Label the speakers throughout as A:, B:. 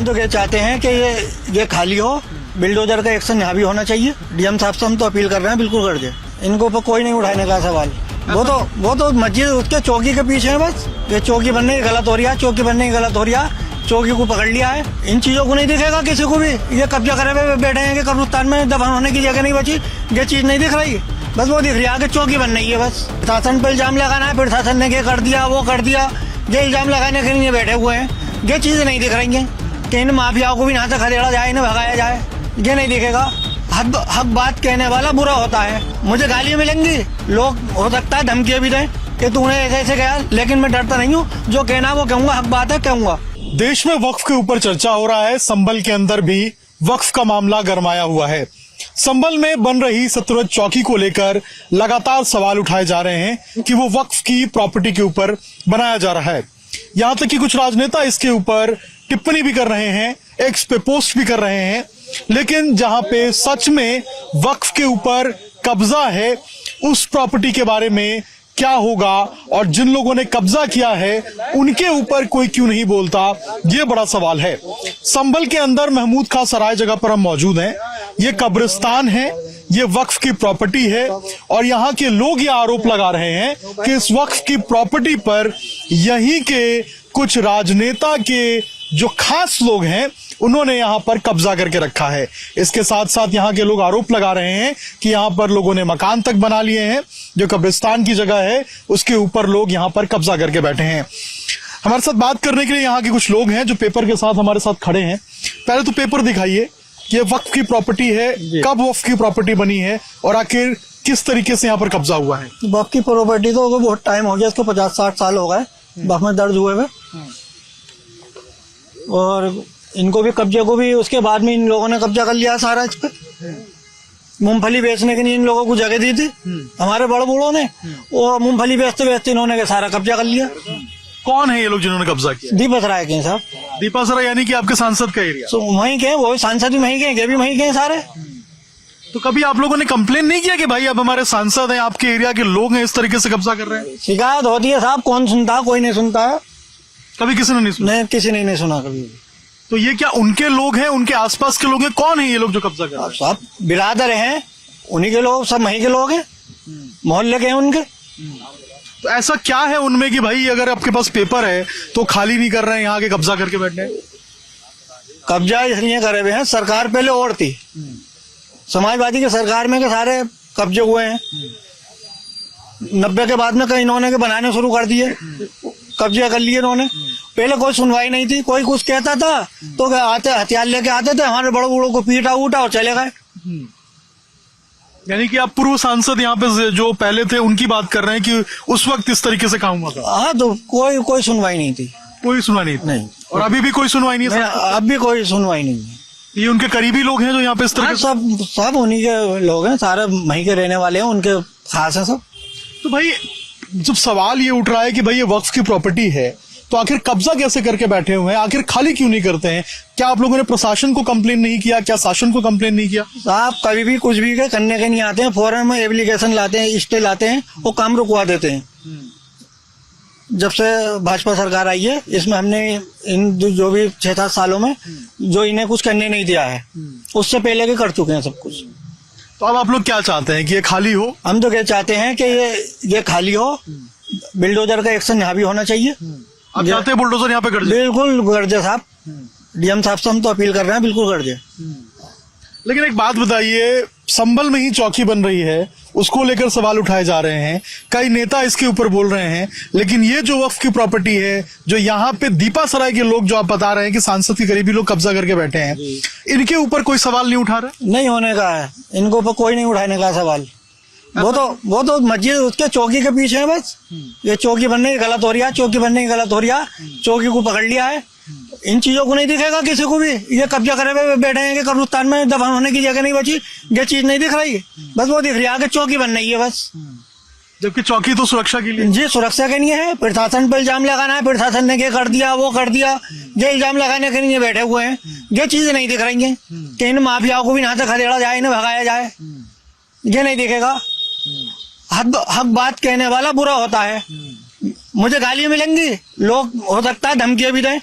A: तो ये चाहते हैं कि ये खाली हो, बिल्डोजर का एक्शन यहाँ भी होना चाहिए। डीएम साहब से हम तो अपील कर रहे हैं, बिल्कुल कर दे। इनको पर कोई नहीं उठाने का सवाल। वो तो मस्जिद उसके चौकी के पीछे है बस। ये चौकी बनने की गलत हो रही है, चौकी बनने की गलत हो रही है, चौकी को पकड़ लिया है। इन चीजों को नहीं दिखेगा किसी को भी। ये कब्जा करे हुए बैठे हैं कि कब्रिस्तान में दफन होने की जगह नहीं बची। ये चीज नहीं दिख रही, बस वो दिख रही है कि चौकी बन रही है बस। प्रशासन पर इल्जाम लगाना है, प्रशासन ने ये कर दिया वो कर दिया, ये इल्जाम लगाने के लिए बैठे हुए हैं। ये चीजें नहीं दिख रही है कि इन माफियाओं को भी यहाँ से खदेड़ा जाए, इन्हें भगाया जाए, ये नहीं दिखेगा। हक बात कहने वाला बुरा होता है। मुझे गालियां मिलेंगी, लोग हो सकता है धमकियां भी दें कि तूने ऐसे कहा, लेकिन मैं डरता नहीं हूँ। जो कहना वो कहूंगा, हक बात है कहूंगा।
B: देश में वक्फ के ऊपर चर्चा हो रहा है। संभल के अंदर भी वक्फ का मामला गरमाया हुआ है। संभल में बन रही सतलुज चौकी को लेकर लगातार सवाल उठाए जा रहे हैं कि वो वक्फ की प्रॉपर्टी के ऊपर बनाया जा रहा है। यहां तक कि कुछ राजनेता इसके ऊपर टिप्पणी भी कर रहे हैं, एक्स पे पोस्ट भी कर रहे हैं। लेकिन जहां पे सच में वक्फ के ऊपर कब्जा है, उस प्रॉपर्टी के बारे में क्या होगा और जिन लोगों ने कब्जा किया है उनके ऊपर कोई क्यों नहीं बोलता, ये बड़ा सवाल है। संभल के अंदर महमूद खां सराय जगह पर हम मौजूद हैं। ये कब्रिस्तान है, ये वक्फ की प्रॉपर्टी है और यहाँ के लोग ये आरोप लगा रहे हैं कि इस वक्फ की प्रॉपर्टी पर यहीं के कुछ राजनेता के जो खास लोग हैं उन्होंने यहाँ पर कब्जा करके रखा है। इसके साथ साथ यहाँ के लोग आरोप लगा रहे हैं कि यहाँ पर लोगों ने मकान तक बना लिए हैं। जो कब्रिस्तान की जगह है उसके ऊपर लोग यहाँ पर कब्जा करके बैठे हैं। हमारे साथ बात करने के लिए यहाँ के कुछ लोग हैं जो पेपर के साथ हमारे साथ खड़े हैं। पहले तो पेपर दिखाइए, ये वक्फ की प्रॉपर्टी है, कब वक्फ की प्रॉपर्टी बनी है और आखिर किस तरीके से यहाँ पर कब्जा हुआ है?
A: वक्फ की प्रॉपर्टी तो बहुत टाइम हो गया, इसको 50-60 साल हो गए वक्फ में दर्ज हुए हुए। और इनको भी कब्जे को भी उसके बाद में इन लोगों ने कब्जा कर लिया सारा इस पे। मूंगफली बेचने के लिए इन लोगों को जगह दी थी हमारे बड़े बूढ़ों ने, वो मूंगफली बेचते बेचते इन्होंने सारा कब्जा कर लिया।
B: कौन है ये लोग जिन्होंने कब्जा किया?
A: दीपक सराय के साहब।
B: दीपक सराय यानी कि आपके सांसद का एरिया?
A: तो वहीं के, वो सांसद भी वहीं के, ये भी वहीं के सारे।
B: तो कभी आप लोगों ने कंप्लेन नहीं किया कि भाई अब हमारे सांसद हैं, आपके एरिया के लोग हैं, इस तरीके से कब्जा कर रहे हैं?
A: शिकायत होती है साहब, कौन सुनता है? कोई नहीं सुनता है।
B: कभी किसी ने नहीं सुना?
A: नहीं, किसी ने नहीं सुना कभी।
B: तो ये क्या उनके लोग हैं, उनके आसपास के लोग हैं? कौन है ये लोग जो कब्जा कर रहे हैं?
A: सब बिरादर हैं, उन्हीं के लोग, सब वहीं के लोग हैं, मोहल्ले के हैं उनके।
B: तो ऐसा क्या है उनमें कि भाई अगर आपके पास पेपर है तो खाली नहीं कर रहे हैं, यहाँ के कब्जा करके बैठने?
A: कब्जा इसलिए करे हुए हैं, सरकार पहले और थी, समाजवादी की सरकार में के सारे कब्जे हुए हैं। 90 के बाद में कहीं इन्होंने के बनाने शुरू कर दिए, कब्जे कर लिए इन्होंने। पहले कोई सुनवाई नहीं थी, कोई कुछ कहता था तो आते हथियार लेके आते थे, हमारे बड़े बूढ़ों को पीटा उठा और चले गए।
B: यानी कि आप पूर्व सांसद यहाँ पे जो पहले थे उनकी बात कर रहे हैं कि उस वक्त इस तरीके से काम हुआ था?
A: हाँ, तो कोई सुनवाई नहीं थी।
B: कोई सुनवाई नहीं?
A: नहीं।
B: और अभी भी कोई सुनवाई नहीं है?
A: अब भी कोई सुनवाई नहीं है।
B: ये उनके करीबी लोग हैं जो यहाँ पे इस तरह?
A: सब उन्हीं के लोग हैं, सारे वहीं के रहने वाले हैं, उनके खास हैं सब।
B: तो भाई जब सवाल ये उठ रहा है कि भाई ये वक्फ की प्रॉपर्टी है तो आखिर कब्जा कैसे करके बैठे हुए हैं, आखिर खाली क्यों नहीं करते हैं? क्या आप लोगों ने प्रशासन को कंप्लेन नहीं किया? क्या शासन को कंप्लेन नहीं किया?
A: साहब कभी भी कुछ भी करने के नहीं आते हैं, फौरन में एप्लीकेशन लाते हैं, स्टे लाते हैं, वो काम रुकवा देते हैं। जब से भाजपा सरकार आई है इसमें हमने इन जो भी 6-7 सालों में जो इन्हें कुछ करने नहीं दिया है, उससे पहले के कर चुके हैं सब कुछ।
B: तो अब आप लोग क्या चाहते हैं कि ये खाली हो?
A: हम तो क्या चाहते हैं कि ये खाली हो, बिल्डोजर का एक्शन यहाँ भी होना चाहिए।
B: आप चाहते हैं बुलडोजर यहाँ पे कर दे?
A: बिल्कुल कर दे साहब, डीएम साहब से हम तो अपील कर रहे हैं, बिल्कुल कर दे।
B: लेकिन एक बात बताइए, संभल में ही चौकी बन रही है, उसको लेकर सवाल उठाए जा रहे हैं, कई नेता इसके ऊपर बोल रहे हैं, लेकिन ये जो वक्फ की प्रॉपर्टी है जो यहाँ पे दीपा सराय के लोग जो आप बता रहे हैं कि सांसद के करीबी लोग कब्जा करके बैठे हैं, इनके ऊपर कोई सवाल नहीं उठा रहे?
A: नहीं होने का है, इनको ऊपर कोई नहीं उठाने का सवाल। वो तो मस्जिद उसके चौकी के पीछे है बस। ये चौकी बनने की गलत हो रही है, चौकी बनने की गलत हो रही है, चौकी को पकड़ लिया है। इन चीजों को नहीं दिखेगा किसी को भी। ये कब्जा करे हुए बैठे हैं कि कब्रिस्तान में दफन होने की जगह नहीं बची, ये चीज नहीं दिख रही, बस वो दिख रही है कि चौकी बन रही है बस।
B: जबकि चौकी तो सुरक्षा के लिए?
A: जी, सुरक्षा के लिए है। प्रशासन पर इल्जाम लगाना है, प्रशासन ने ये कर दिया वो कर दिया, ये इल्जाम लगाने के लिए बैठे हुए हैं। ये चीजें नहीं दिख रही है कि इन माफियाओं को भी यहाँ से खदेड़ा जाए, इन्हें भगाया जाए, ये नहीं दिखेगा। हक बात कहने वाला बुरा होता है। मुझे गालियां मिलेंगी, लोग हो सकता है धमकियां भी दें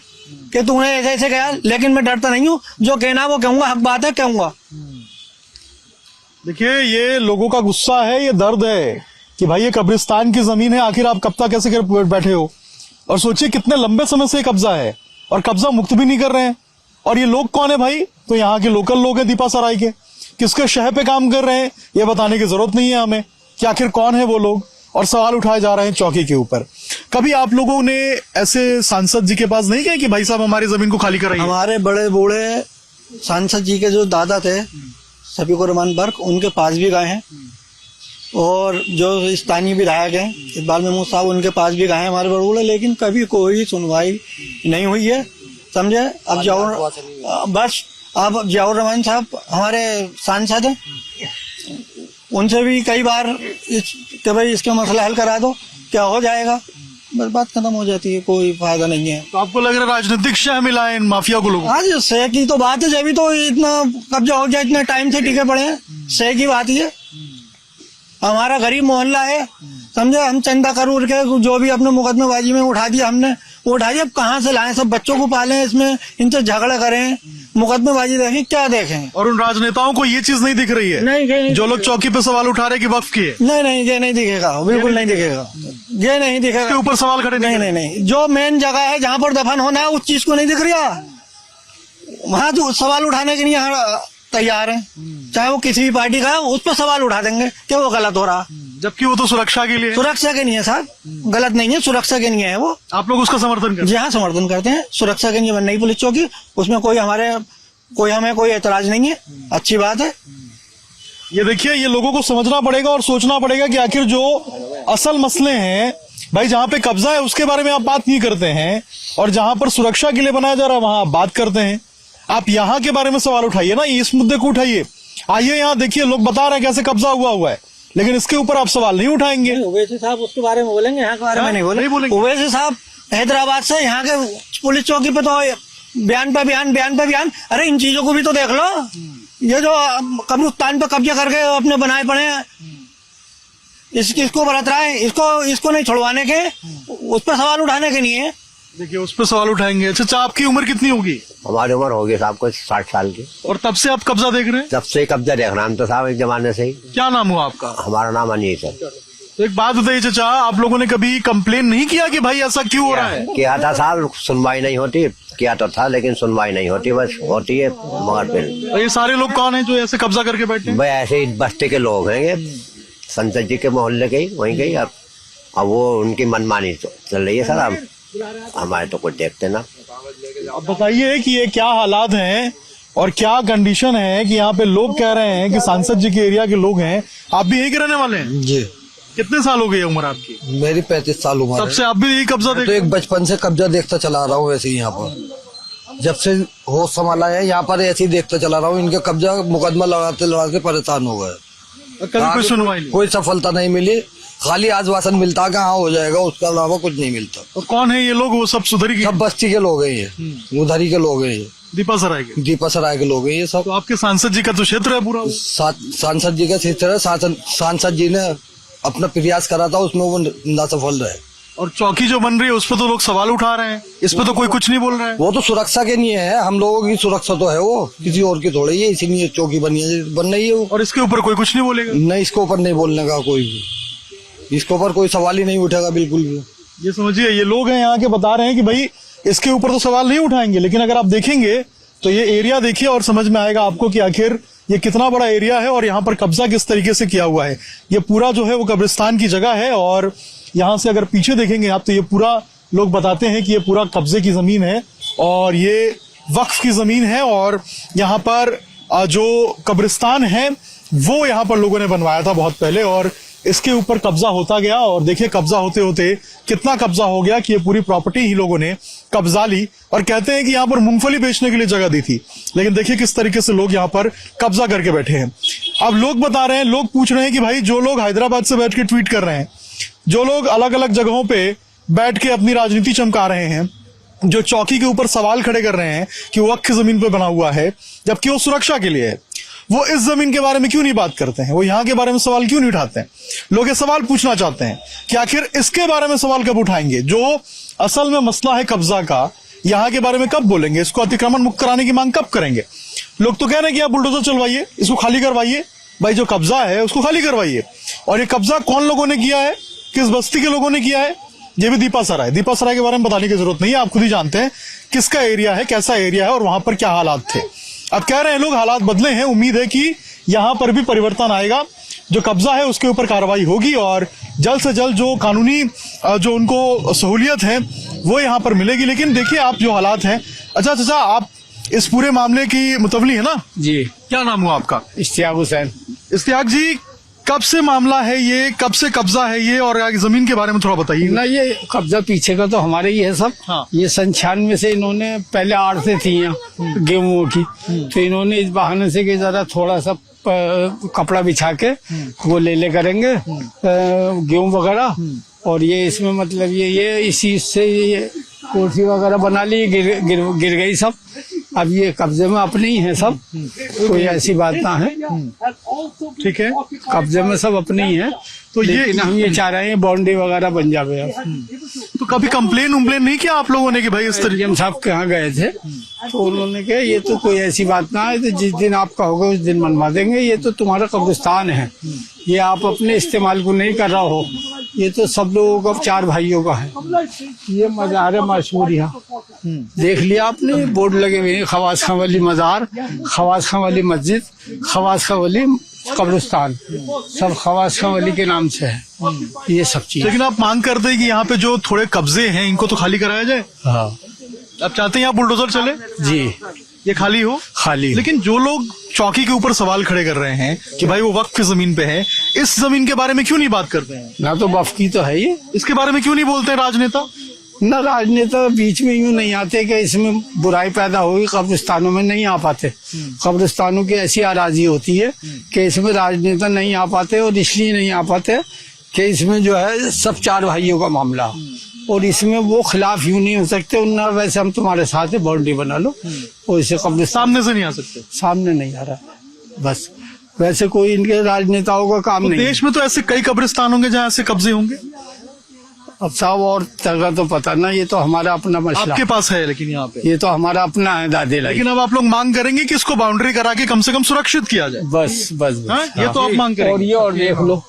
A: कि तूने ऐसे ऐसे कहा, लेकिन मैं डरता नहीं हूँ, जो कहना वो कहूंगा, हक बात है कहूंगा।
B: देखिए ये लोगों का गुस्सा है, ये दर्द है कि भाई ये कब्रिस्तान की जमीन है, आखिर आप कब्जा कैसे कर बैठे हो। और सोचिए कितने लंबे समय से ये कब्जा है और कब्जा मुक्त भी नहीं कर रहे हैं। और ये लोग कौन है भाई? तो यहाँ के लोकल लोग हैं दीपा सराय के। किसके शह पे काम कर रहे हैं ये बताने की जरूरत नहीं है हमें कि आखिर कौन है वो लोग। और सवाल उठाए जा रहे हैं चौकी के ऊपर। कभी आप लोगों ने ऐसे सांसद जी के पास नहीं गए कि भाई साहब हमारी जमीन को खाली कराइए?
A: हमारे बड़े बूढ़े सांसद जी के जो दादा थे शफीकुर रहमान बर्क, उनके पास भी गए हैं। और जो स्थानीय विधायक हैं इकबाल महमूद साहब, उनके पास भी गए हैं हमारे बड़े बूढ़े, लेकिन कभी कोई सुनवाई नहीं हुई है, समझे। अब जियाउर रहमान साहब हमारे सांसद हैं, उनसे भी कई बार कि भाई इसका मसला हल करा दो, क्या हो जाएगा, बस बात खत्म हो जाती है, कोई फायदा नहीं है।
B: तो आपको लग रहा है राजनीतिक शह मिला है इन माफिया को लोगों?
A: आज शह की तो बात है, जब भी तो इतना कब्जा हो गया, इतने टाइम से टिके पड़े हैं, शह की बात ही है। हमारा गरीब मोहल्ला है, समझे, हम चंदा करूर के जो भी अपने मुकदमेबाजी में उठा दिया हमने, उठाइए। अब कहाँ से लाएं, सब बच्चों को पालें, इसमें इनसे झगड़ा करें, मुकदमेबाजी देखें, क्या देखें।
B: और उन राजनेताओं को ये चीज नहीं दिख रही है?
A: नहीं,
B: जो लोग चौकी पे सवाल उठा रहे कि वक्फ की है?
A: नहीं, ये नहीं दिखेगा, बिल्कुल नहीं दिखेगा, ये नहीं दिखेगा।
B: इसके ऊपर सवाल खड़े
A: नहीं, जो मेन जगह है जहाँ पर दफन होना है उस चीज को नहीं दिख रहा, वहाँ जो सवाल उठाने के लिए तैयार है, चाहे वो किसी भी पार्टी का है, उस पर सवाल उठा देंगे कि वो गलत हो रहा,
B: जबकि वो तो सुरक्षा के लिए।
A: सुरक्षा के लिए है साहब, गलत नहीं है, सुरक्षा के लिए है वो।
B: आप लोग उसका समर्थन करते?
A: जी हाँ, समर्थन करते हैं। सुरक्षा के लिए बन रही पुलिस चौकी, उसमें हमें कोई एतराज नहीं है, अच्छी बात है।
B: ये देखिए, ये लोगों को समझना पड़ेगा और सोचना पड़ेगा कि आखिर जो असल मसले हैं भाई, जहाँ पे कब्जा है उसके बारे में आप बात नहीं करते हैं, और जहां पर सुरक्षा के लिए बनाया जा रहा है वहां आप बात करते हैं। आप यहाँ के बारे में सवाल उठाइए ना, इस मुद्दे को उठाइए। आइए यहाँ देखिए, लोग बता रहे हैं कैसे कब्जा हुआ है, लेकिन इसके ऊपर आप सवाल नहीं उठाएंगे।
A: ओवैसी साहब उसके बारे में बोलेंगे, यहाँ के बारे में नहीं बोलेंगे। ओवैसी साहब हैदराबाद से यहाँ के पुलिस चौकी पे तो बयान पे बयान। अरे इन चीजों को भी तो देख लो, ये जो कब्रिस्तान पे कब्जा करके अपने बनाए पड़े हैं, इसको बरत रहा है, इसको नहीं छुड़वाने के, उस पर सवाल उठाने के नहीं है।
B: देखिए उस पर सवाल उठाएंगे। अच्छा, आपकी उम्र कितनी होगी?
C: हमारी उम्र होगी साहब को 60 साल की।
B: और तब से आप कब्जा देख रहे हैं?
C: तब से कब्जा देख रहा हम तो साहब, एक जमाने से ही।
B: क्या नाम हुआ आपका?
C: हमारा नाम अनीस है।
B: तो एक बात बताइए चाचा, आप लोगों ने कभी कंप्लेन नहीं किया कि भाई ऐसा क्यों हो रहा है?
C: किया था साहब, सुनवाई नहीं होती, किया तो था लेकिन सुनवाई नहीं होती, बस होती है मगर फिर।
B: ये सारे लोग कौन है जो ऐसे कब्जा करके बैठे हैं?
C: भाई ऐसे ही बस्ती के लोग हैं, ये संसद जी के मोहल्ले के ही, वहीं के ही। अब वो उनकी मनमानी तो चल रही है सर, अब हमारे तो कुछ देखते ना।
B: अब बताइए कि ये क्या हालात हैं और क्या कंडीशन है कि यहाँ पे लोग कह रहे हैं कि सांसद जी के एरिया के लोग हैं। आप भी यही के रहने वाले हैं?
D: जी।
B: कितने साल हो गए उम्र आपकी?
D: मेरी 35 साल उम्र
B: तब
D: है।
B: से आप भी यही कब्जा
D: तो एक बचपन से कब्जा देखता चला रहा हूँ वैसे ही, यहाँ पर जब से होश संभाला है यहाँ पर ऐसे ही देखता चला रहा हूँ। इनका कब्जा मुकदमा लड़ाते परेशान हो गए,
B: कभी कोई सुनवाई नहीं,
D: कोई सफलता नहीं मिली, खाली आश्वासन मिलता कि हाँ हो जाएगा, उसके अलावा कुछ नहीं मिलता।
B: तो कौन है ये लोग? वो सब सुधरी के
D: सब बस्ती के लोग हैं, ये उधरी के लोग हैं, ये
B: दीपा सराय के,
D: दीपा सराय के लोग हैं ये सब।
B: तो आपके सांसद जी का तो क्षेत्र है पूरा।
D: सांसद जी का क्षेत्र है, सांसद जी ने अपना प्रयास करा था, उसमें वो ना सफल रहे।
B: और चौकी जो बन रही है उस पर तो लोग सवाल उठा रहे हैं, इस पे तो कोई कुछ नहीं बोल रहा है।
D: वो तो सुरक्षा के लिए है, हम लोगों की सुरक्षा तो है, वो किसी और की थोड़ी है, इसीलिए चौकी बन रही है वो।
B: और इसके ऊपर कोई कुछ नहीं बोलेगा?
D: नहीं, इसके ऊपर नहीं बोलने का कोई भी, इसके ऊपर कोई सवाल ही नहीं उठेगा बिल्कुल भी।
B: ये समझिए, ये लोग हैं यहाँ के बता रहे हैं कि भाई इसके ऊपर तो सवाल नहीं उठाएंगे, लेकिन अगर आप देखेंगे तो ये एरिया देखिए और समझ में आएगा आपको कि आखिर ये कितना बड़ा एरिया है और यहाँ पर कब्जा किस तरीके से किया हुआ है। ये पूरा जो है वो कब्रिस्तान की जगह है, और यहाँ से अगर पीछे देखेंगे आप तो ये पूरा लोग बताते हैं कि ये पूरा कब्जे की जमीन है और ये वक्फ की जमीन है। और यहाँ पर जो कब्रिस्तान है वो यहाँ पर लोगों ने बनवाया था बहुत पहले, और इसके ऊपर कब्जा होता गया। और देखिए कब्जा होते होते कितना कब्जा हो गया कि ये पूरी प्रॉपर्टी ही लोगों ने कब्जा ली। और कहते हैं कि यहाँ पर मूंगफली बेचने के लिए जगह दी थी, लेकिन देखिए किस तरीके से लोग यहाँ पर कब्जा करके बैठे हैं। अब लोग बता रहे हैं, लोग पूछ रहे हैं कि भाई जो लोग हैदराबाद से बैठ के ट्वीट कर रहे हैं, जो लोग अलग अलग जगहों पे बैठ के अपनी राजनीति चमका रहे हैं, जो चौकी के ऊपर सवाल खड़े कर रहे हैं कि वो वक्फ जमीन पे बना हुआ है जबकि वो सुरक्षा के लिए है, वो इस जमीन के बारे में क्यों नहीं बात करते हैं? वो यहाँ के बारे में सवाल क्यों नहीं उठाते हैं? लोग ये सवाल पूछना चाहते हैं कि आखिर इसके बारे में सवाल कब उठाएंगे? जो असल में मसला है कब्जा का, यहाँ के बारे में कब बोलेंगे, इसको अतिक्रमण मुक्त कराने की मांग कब करेंगे। लोग तो कह रहे हैं कि आप बुलडोजर चलवाइए, इसको खाली करवाइए, भाई जो कब्जा है उसको खाली करवाइए। और ये कब्जा कौन लोगों ने किया है, किस बस्ती के लोगों ने किया है, ये भी दीपा सराय के बारे में बताने की जरूरत नहीं है, आप खुद ही जानते हैं किसका एरिया है, कैसा एरिया है और वहां पर क्या हालात थे। अब कह रहे हैं लोग हालात बदले हैं, उम्मीद है कि यहाँ पर भी परिवर्तन आएगा, जो कब्जा है उसके ऊपर कार्रवाई होगी और जल्द से जल्द जो कानूनी जो उनको सहूलियत है वो यहाँ पर मिलेगी। लेकिन देखिए आप जो हालात हैं, अच्छा चाचा आप इस पूरे मामले की मुतवली है ना
E: जी।
B: क्या नाम हुआ आपका?
E: इश्तियाक हुसैन।
B: इश्तियाक जी, कब से मामला है ये, कब से कब्जा है ये, और जमीन के बारे में थोड़ा बताइए
E: ना। ये कब्जा पीछे का तो हमारे ही है सब।
B: हाँ।
E: ये 96 से इन्होंने पहले आड़तें थी यहाँ गेहूं की, तो इन्होंने इस बहाने से कि जरा थोड़ा सा कपड़ा बिछा के वो ले करेंगे गेहूं वगैरह, और ये इसमें मतलब ये इसी से ये कोठी वगैरह बना ली, गिर गई सब। अब ये कब्जे में अपने ही है सब, कोई ऐसी बात ना है।
B: ठीक है,
E: कब्जे में सब अपने ही है।
B: तो
E: लेकिन हम ये चाह रहे हैं बाउंड्री वगैरह बन जावे अब।
B: तो कभी कंप्लेन नहीं किया आप लोगों ने कि भाई इस तरह?
E: डीएम साहब के यहाँ गए थे तो उन्होंने कहा ये तो कोई ऐसी बात ना है, तो जिस दिन आप कहोगे उस दिन मनवा देंगे, ये तो तुम्हारा कब्रिस्तान है, ये आप अपने इस्तेमाल को नहीं कर रहा हो, ये तो सब लोगों का 4 भाइयों का है। ये मज़ार मशहूर यहाँ देख लिया आपने, बोर्ड लगे हुए हैं, खवास खां वाली मज़ार, खवास खां वाली मस्जिद, खवास खां वाली कब्रिस्तान, सब खवास खां वाली के नाम से है ये सब चीज।
B: लेकिन आप मांग करते हैं कि यहाँ पे जो थोड़े कब्जे हैं इनको तो खाली कराया जाए।
E: हाँ।
B: आप चाहते हैं यहाँ बुलडोजर चले
E: जी,
B: ये खाली हो?
E: खाली।
B: लेकिन जो लोग चौकी के ऊपर सवाल खड़े कर रहे हैं कि भाई वो वक्फ की जमीन पे है, इस जमीन के बारे में क्यों नहीं बात करते हैं?
E: ना तो वक्फ की तो है ये,
B: इसके बारे में क्यों नहीं बोलते हैं राजनेता?
E: ना राजनेता बीच में यूं नहीं आते कि इसमें बुराई पैदा होगी, कब्रिस्तानों में नहीं आ पाते। कब्रिस्तानों की ऐसी आराजी होती है कि इसमें राजनेता नहीं आ पाते, और इसलिए नहीं आ पाते कि इसमें जो है सब 4 भाइयों का मामला, और इसमें वो खिलाफ यूं नहीं हो सकते। उन्ना वैसे हम तुम्हारे साथ है, बाउंड्री बना लो, और इसे कब्रिस्तान
B: सामने से नहीं आ सकते,
E: सामने नहीं आ रहा। बस वैसे कोई इनके राजनेताओं का काम नहीं।
B: देश में तो ऐसे कई कब्रिस्तान होंगे जहाँ ऐसे कब्जे होंगे।
E: अब साहब और जगह तो पता ना, ये तो हमारा अपना मसला।
B: आपके पास है लेकिन यहाँ पे
E: ये तो हमारा अपना है दादे लाई।
B: लेकिन अब आप लोग मांग करेंगे कि इसको बाउंड्री करा के कम से कम सुरक्षित किया जाए।
E: बस बस,
B: हाँ, ये तो आप मांग करेंगे।
E: और ये और देख लो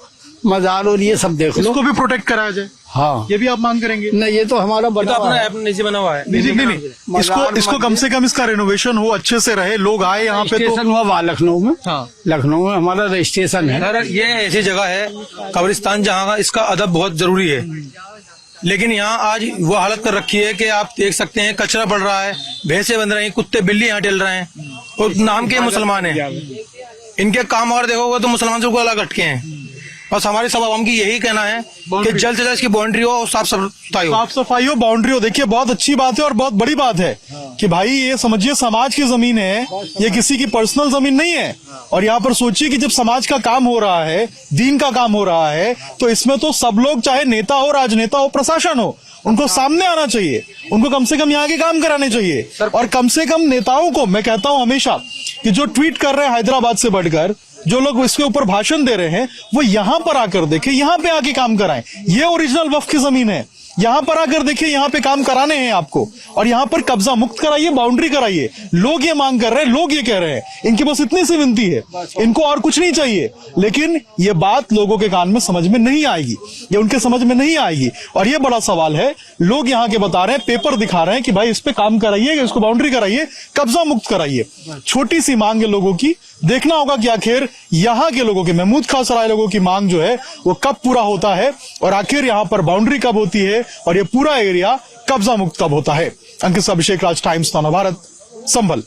E: मजार, और ये सब देख लो,
B: इसको भी प्रोटेक्ट कराया जाए।
E: हाँ,
B: ये भी आप मांग करेंगे?
E: नहीं ये तो हमारा बड़ा
F: अपना निजी बना हुआ है।
B: नहीं, इसको कम से कम इसका रेनोवेशन हो, अच्छे से रहे, लोग आए यहाँ पे।
E: रजिस्ट्रेशन हुआ वहाँ लखनऊ में।
B: हाँ,
E: लखनऊ में हमारा रजिस्ट्रेशन है।
F: सर ये ऐसी जगह है कब्रिस्तान जहाँ का इसका अदब बहुत जरूरी है, लेकिन यहाँ आज वो हालत कर रखी है कि आप देख सकते हैं कचरा पड़ रहा है, भैंसे बंध रही हैं, कुत्ते बिल्ली यहाँ टहल रहे हैं, और नाम के मुसलमान हैं। इनके काम और देखोगे तो मुसलमान से अलग हटके हैं। बस हमारी सब आवाम की यही कहना है कि जल्द से जल्द इसकी बाउंड्री हो और साफ सफाई
B: हो, बाउंड्री हो। देखिए बहुत अच्छी बात है और बहुत बड़ी बात है कि भाई ये समझिए समाज की जमीन है, ये किसी की पर्सनल जमीन नहीं है। और यहाँ पर सोचिए कि जब समाज का काम हो रहा है, दीन का काम हो रहा है, तो इसमें तो सब लोग, चाहे नेता हो, राजनेता हो, प्रशासन हो, उनको सामने आना चाहिए, उनको कम से कम यहाँ के काम कराने चाहिए। और कम से कम नेताओं को मैं कहता हूँ हमेशा कि जो ट्वीट कर रहे हैं हैदराबाद से बढ़कर, जो लोग इसके ऊपर भाषण दे रहे हैं, वो यहाँ पर आकर देखें, यहाँ पे आके काम कराएं। ये ओरिजिनल वक्फ की जमीन है, यहाँ पर आकर देखिए, यहाँ पे काम कराने हैं आपको, और यहाँ पर कब्जा मुक्त कराइए, बाउंड्री कराइए। लोग ये मांग कर रहे हैं, लोग ये कह रहे हैं, इनकी बस इतनी सी विनती है, इनको और कुछ नहीं चाहिए। लेकिन ये बात लोगों के कान में समझ में नहीं आएगी, ये उनके समझ में नहीं आएगी। और ये बड़ा सवाल है, लोग यहाँ के बता रहे हैं, पेपर दिखा रहे हैं कि भाई इस पे काम कराइए, इसको बाउंड्री कराइए, कब्जा मुक्त कराइए। छोटी सी मांग है लोगों की, देखना होगा कि आखिर यहाँ के लोगों की, महमूद खां सराय लोगों की मांग जो है वो कब पूरा होता है, और आखिर यहाँ पर बाउंड्री कब होती है, और ये पूरा एरिया कब्जा मुक्त कब होता है। अंकित अभिषेक राज, टाइम्स, नव भारत, संभल।